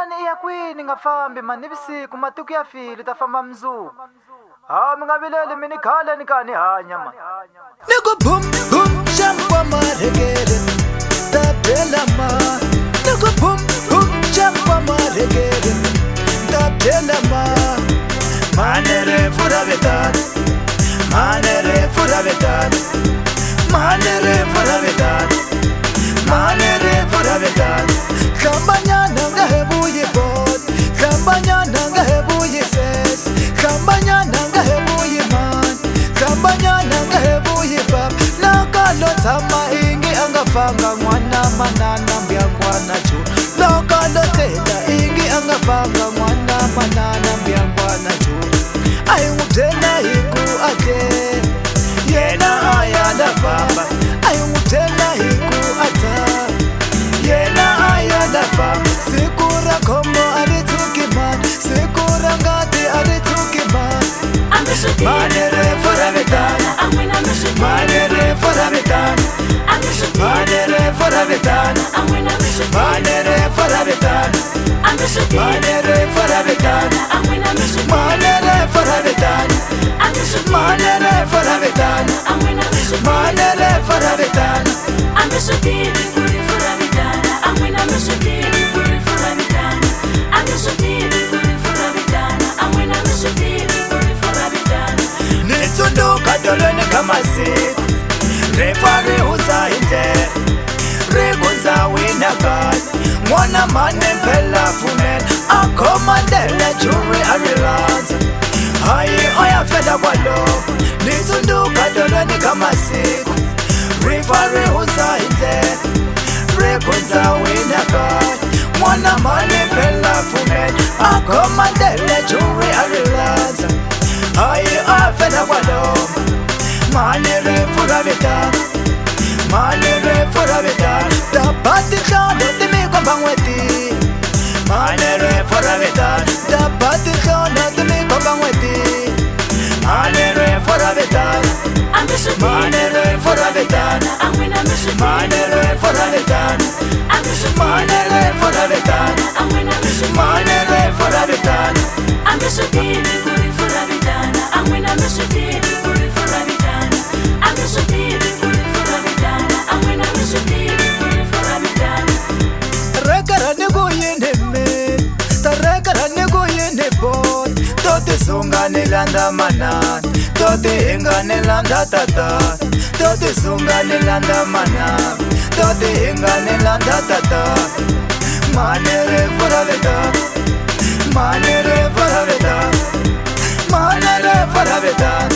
Manyani iya kwini ngafambi mani bisiku matuku ya fili tafamba mzuku. Mingabilele mini khala nikani hanya man. Niko boom boom champa maregere tapela ma. Niko boom boom champa maregere tapela ma. Manere fura vetan, manere fura vetan, manere fura vetan, manere fura vetan. Kambanya nanga hebuye bot, kambanya nanga hebuye ses, kambanya nanga hebuye man, kambanya nanga hebuye bab. Lokalo tama ingi angafanga mwana manana mbyangwana chu. Lokalo teta ingi angafanga mwana manana mbyangwana chu. Ayungutena hiku ate, yena ayana baba. Ayungutena hiku ata, yena ayana baba. Sikura kombo aritukiman, sikura ngati aritukiman. Manere foravetan, manere foravetan, manere foravetan, manere foravetan, manere foravetan, manere foravetan, manere foravetan, manere foravetan. I'm so deep, puri foravetan. I'm so deep, puri foravetan. I'm so deep, puri foravetan. I'm so deep, puri foravetan. Nitsunduka dolweni kamasiku, refari uza inde, regunza winakad. Mwana mane mpela funen, akomandele jury arilanza. Hayi oya feda kwalo, nitsunduka dolweni kamasiku, refari uza inde, regunza winakad. Mwana mane mpela funen, akomandele jury arilanza. Hayi oya feda kwalo, manere foravetan, manere foravetan. Tapati khano timi komba ngweti, manere foravetan. Tapati khano timi komba ngweti, manere foravetan. I'm so deep, manere foravetan, manere foravetan, manere foravetan, manere foravetan. I'm so deep, puri foravetan. I'm so deep, puri foravetan. I'm so deep, puri foravetan. I'm so deep, puri foravetan. Rekara nego yene me, ta rekara nego yene bot. Tote sunga nilanda manan, tote hinga nilanda tata. Tote sunga nilanda manan, tote hinga nilanda tata. Manere foravetan, manere foravetan, manere foravetan,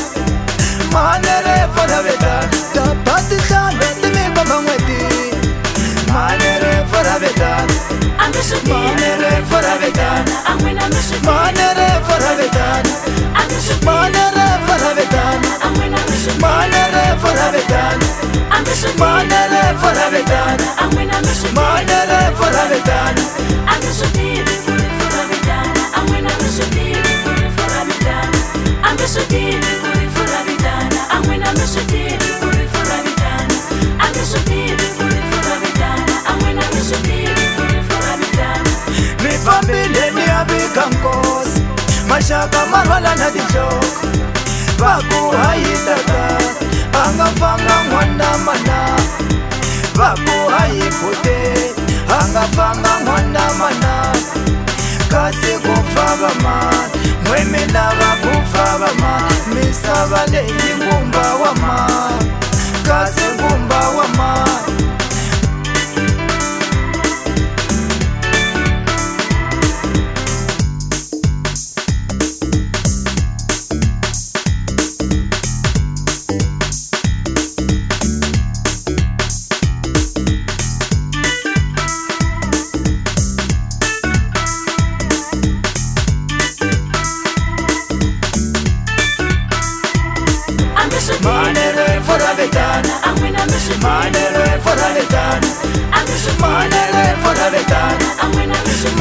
manere foravetan. Tapati khano timi komba ngweti, manere foravetan, I'm so deep, manere foravetan, I'm so deep, manere foravetan, I'm so deep, manere foravetan, manere foravetan, I'm so deep, manere foravetan, I'm so deep, manere foravetan. I'm so deep, puri foravetan. I'm so deep, puri foravetan. I'm so deep, puri foravetan. I'm so deep, puri foravetan. I'm so deep, puri foravetan. I'm so deep, puri foravetan. Nifambile niabika nkosi, mashaka marwala na dijoko. Vaku hayitaka, angafanga mwana mana. Vaku hayipute, angafanga mwana mana. Kasi kufaba man, mweme na vakufaba man. Misaba leyi ngumba wa man, kasi ngumba wa man. I'm so deep, Manere foravetan, I'm so deep, manere foravetan, I'm so deep, manere foravetan, I'm so deep,